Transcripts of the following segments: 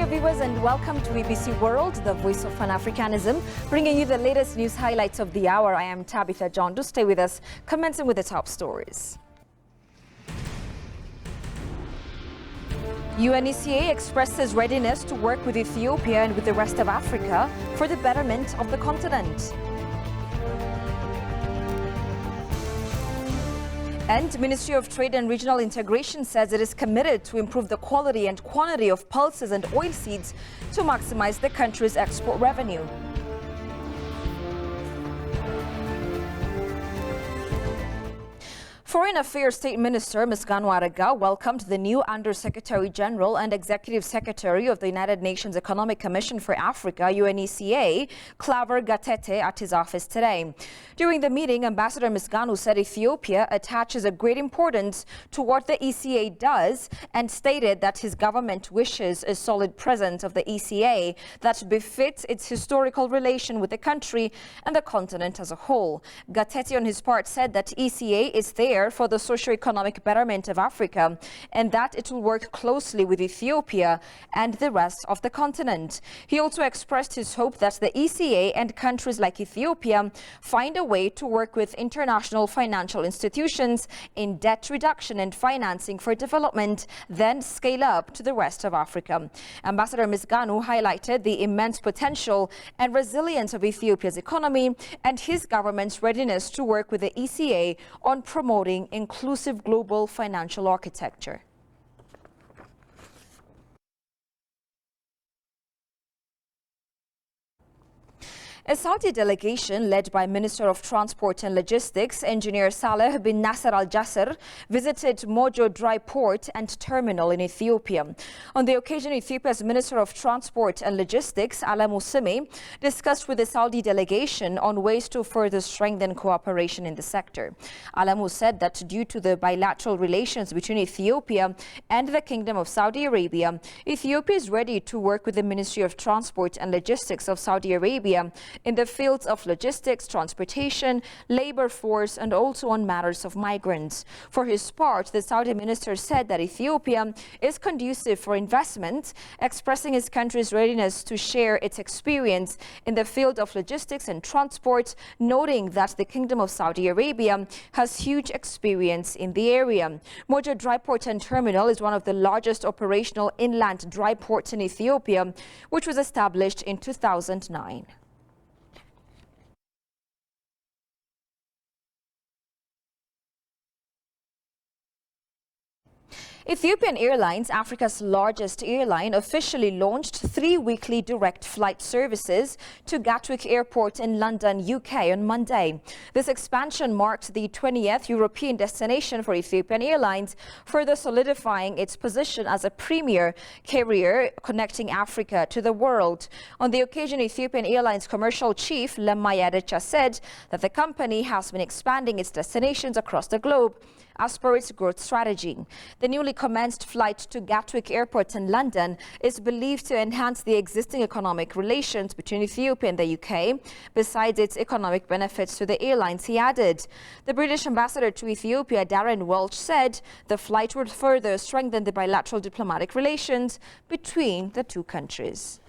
viewers, and welcome to BBC World, the voice of Pan-Africanism, bringing you the latest news highlights of the hour. I am Tabitha John. Do stay with us, commencing with the top stories. UNECA expresses readiness to work with Ethiopia and with the rest of Africa for the betterment of the continent. And Ministry of Trade and Regional Integration says it is committed to improve the quality and quantity of pulses and oilseeds to maximize the country's export revenue. Foreign Affairs State Minister Misganu Arega welcomed the new Under-Secretary General and Executive Secretary of the United Nations Economic Commission for Africa, UNECA, Claver Gatete, at his office today. During the meeting, Ambassador Misganu said Ethiopia attaches a great importance to what the ECA does and stated that his government wishes a solid presence of the ECA that befits its historical relation with the country and the continent as a whole. Gatete, on his part, said that ECA is there for the socio-economic betterment of Africa and that it will work closely with Ethiopia and the rest of the continent. He also expressed his hope that the ECA and countries like Ethiopia find a way to work with international financial institutions in debt reduction and financing for development, then scale up to the rest of Africa. Ambassador Misganu highlighted the immense potential and resilience of Ethiopia's economy and his government's readiness to work with the ECA on promoting inclusive global financial architecture. A Saudi delegation led by Minister of Transport and Logistics, Engineer Saleh bin Nasser Al Jasser, visited Mojo Dry Port and Terminal in Ethiopia. On the occasion, Ethiopia's Minister of Transport and Logistics, Alamu Simi, discussed with the Saudi delegation on ways to further strengthen cooperation in the sector. Alamu said that due to the bilateral relations between Ethiopia and the Kingdom of Saudi Arabia, Ethiopia is ready to work with the Ministry of Transport and Logistics of Saudi Arabia in the fields of logistics, transportation, labor force, and also on matters of migrants. For his part, the Saudi minister said that Ethiopia is conducive for investment, expressing his country's readiness to share its experience in the field of logistics and transport, noting that the Kingdom of Saudi Arabia has huge experience in the area. Mojo Dry Port and Terminal is one of the largest operational inland dry ports in Ethiopia, which was established in 2009. Ethiopian Airlines, Africa's largest airline, officially launched 3 weekly direct flight services to Gatwick Airport in London, UK on Monday. This expansion marked the 20th European destination for Ethiopian Airlines, further solidifying its position as a premier carrier connecting Africa to the world. On the occasion, Ethiopian Airlines commercial chief Lemma Yadecha said that the company has been expanding its destinations across the globe as per its growth strategy. The newly commenced flight to Gatwick Airport in London is believed to enhance the existing economic relations between Ethiopia and the UK, besides its economic benefits to the airlines, he added. The British ambassador to Ethiopia, Darren Welch, said the flight would further strengthen the bilateral diplomatic relations between the two countries.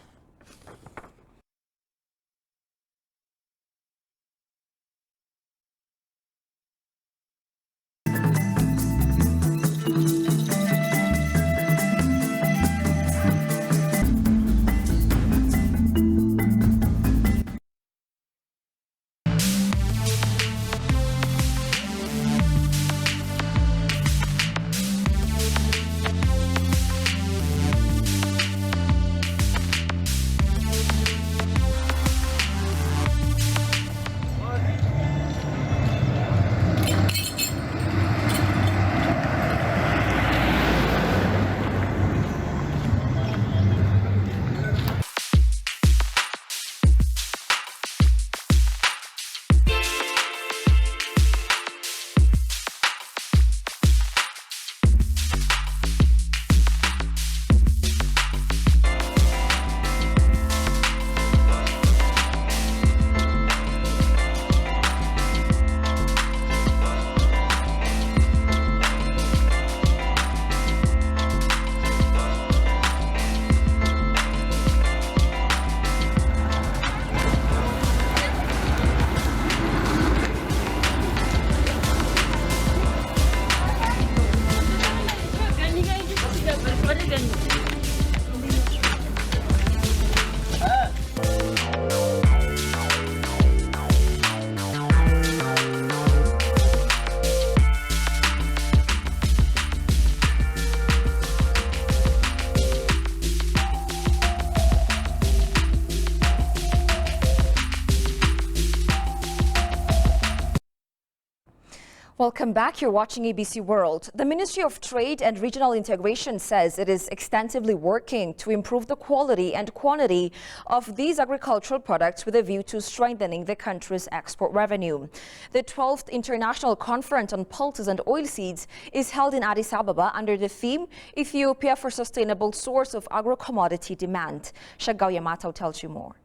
Welcome back. You're watching ABC World. The Ministry of Trade and Regional Integration says it is extensively working to improve the quality and quantity of these agricultural products with a view to strengthening the country's export revenue. The 12th International Conference on Pulses and Oilseeds is held in Addis Ababa under the theme Ethiopia for Sustainable Source of Agro-Commodity Demand. Shagao Yamato tells you more.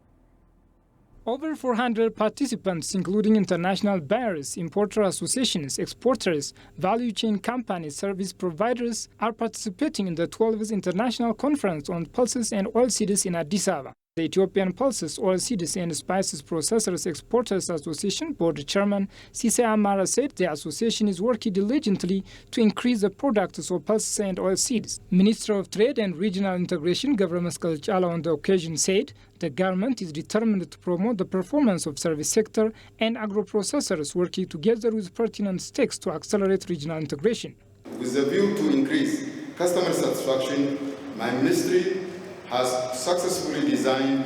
Over 400 participants, including international buyers, importer associations, exporters, value chain companies, service providers, are participating in the 12th International Conference on Pulses and Oilseeds in Addis Ababa. The Ethiopian Pulses, Oilseeds and Spices Processors Exporters Association Board Chairman Sise Amara said the association is working diligently to increase the products of pulses and oilseeds. Minister of Trade and Regional Integration Gabra Mascal Chala on the occasion said the government is determined to promote the performance of service sector and agro-processors working together with pertinent stakes to accelerate regional integration. With a view to increase customer satisfaction, my ministry has successfully designed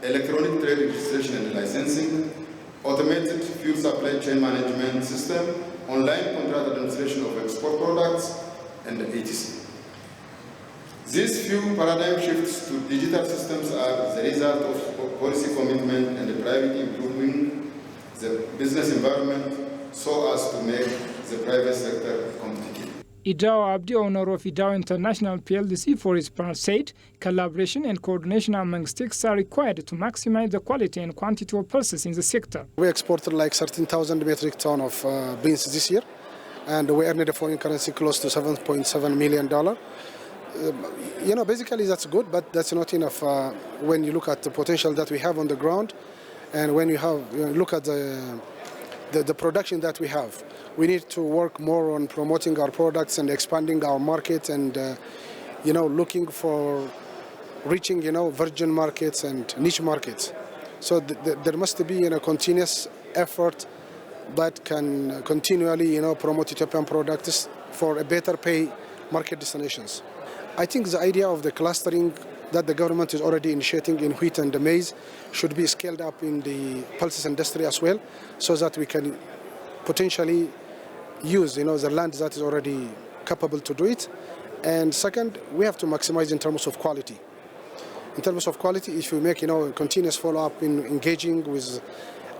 electronic trade registration and licensing, automated fuel supply chain management system, online contract administration of export products, and etc. These few paradigm shifts to digital systems are the result of policy commitment and private improving the business environment so as to make the private sector competitive. Idao Abdi, owner of Idao International PLC, for his part said collaboration and coordination among stakes are required to maximize the quality and quantity of pulses in the sector. We exported like 13,000 metric ton of beans this year, and we earned a foreign currency close to $7.7 million. Basically that's good, but that's not enough when you look at the potential that we have on the ground, and when you look at the production that we have. We need to work more on promoting our products and expanding our market and, looking for reaching, virgin markets and niche markets. So there must be a continuous effort that can continually, promote Ethiopian products for a better pay market destinations. I think the idea of the clustering that the government is already initiating in wheat and maize should be scaled up in the pulses industry as well, so that we can potentially use the land that is already capable to do it. And second, we have to maximize in terms of quality. In terms of quality, if we make continuous follow-up in engaging with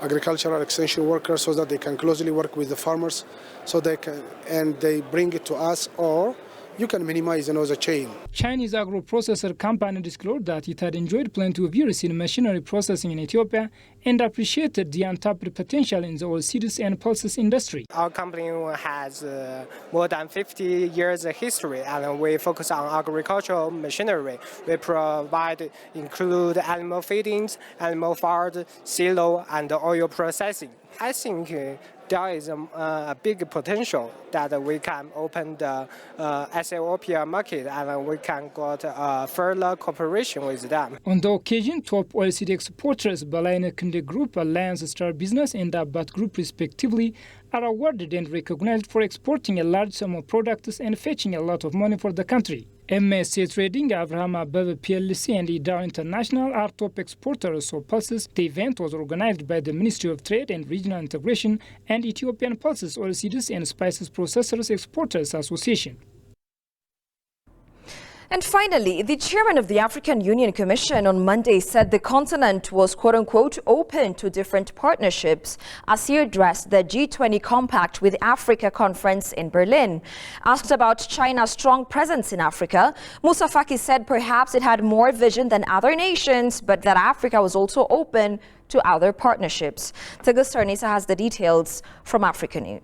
agricultural extension workers so that they can closely work with the farmers, so they bring it to us, or you can minimize the chain. Chinese agro-processor company disclosed that it had enjoyed plenty of years in machinery processing in Ethiopia and appreciated the untapped potential in the oilseeds and pulses industry. Our company has more than 50 years of history, and we focus on agricultural machinery. We include animal feedings, animal farm, silo, and oil processing. I think there is a big potential that we can open the Ethiopia market, and we can get further cooperation with them. On the occasion, top oilseed exporters Balaina Kinde Group, Alliance Star Business, and Abbat Group, respectively, are awarded and recognized for exporting a large sum of products and fetching a lot of money for the country. MSC Trading, Abraham Abebe PLC, and Idao International are top exporters of pulses. The event was organized by the Ministry of Trade and Regional Integration and Ethiopian Pulses, Oilseeds and Spices Processors Exporters Association. And finally, the chairman of the African Union Commission on Monday said the continent was, quote-unquote, open to different partnerships as he addressed the G20 Compact with Africa conference in Berlin. Asked about China's strong presence in Africa, Moussa Faki said perhaps it had more vision than other nations, but that Africa was also open to other partnerships. Tegus Tarnisa has the details from Africa News.